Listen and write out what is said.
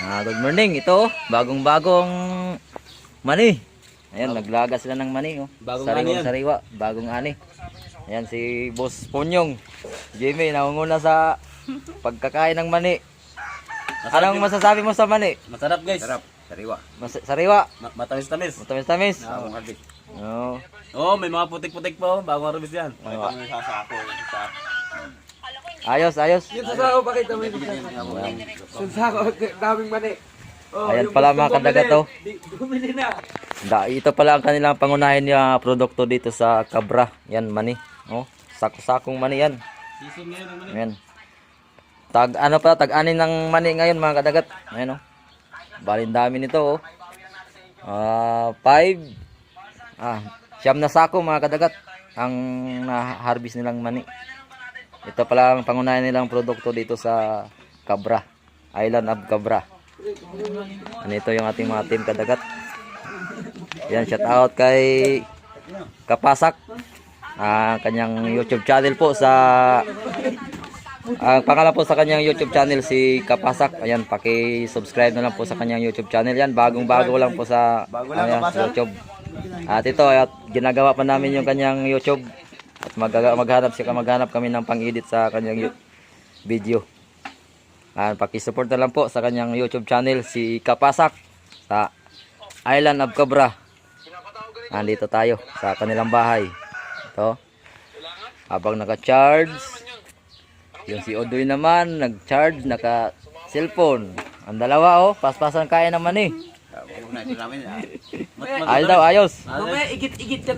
Good morning. Ito, bagong-bagong mani. Ayan, naglaga sila ng mani. Oh. Bagong ani yan. Sariwa, bagong ani. Ayan, si Boss Ponyong. Jimmy, nangunguna sa pagkakain ng mani. Anong masasabi mo sa mani? Masarap guys. Sarap. Sariwa. Sariwa. Matamis-tamis. Matamis-tamis. Bagong harvest. Oo. Oh, may mga putik-putik pa oh. Bagong harvest yan. Oo. Sasako. Ayos, ayos. Yung sasako, bakit naman yung sasako? Daming mani. Oh, Ayan yung pala gusto mga kadagat, bumili, oh. Bumili na. Ito pala ang kanilang pangunahin na produkto dito sa Cabra. Yan, mani. Oh, sako-sakong mani yan. Season ngayon ang mani. Ayan. Tag-anin ng mani ngayon mga kadagat. Ayan, oh. Balin dami nito, oh. 9 na sako mga kadagat ang na-harvest nilang mani. Ito pala ang pangunahin nilang produkto dito sa Cabra, Island of Cabra. Ito yung ating mga team kadagat. Yan, shout out kay Kapasak. Kanyang YouTube channel po sa pangalan po sa kanyang YouTube channel si Kapasak. Ayan, paki-subscribe na lang po sa kanyang YouTube channel. Yan, bagong-bago lang po sa YouTube. At ito, ginagawa pa namin yung kanyang YouTube. At maghanap kami ng pang-edit sa kanyang video. Paki-support na lang po sa kanyang YouTube channel si Kapasak sa Island of Cabra. Andito tayo sa kanilang bahay. Ito. Habang naka-charge. Yung si Odoy naman, nag-charge, naka-cellphone. Ang dalawa, oh, paspasan kaya naman eh. Ayos daw, ayos. Mamaya igit-igit yan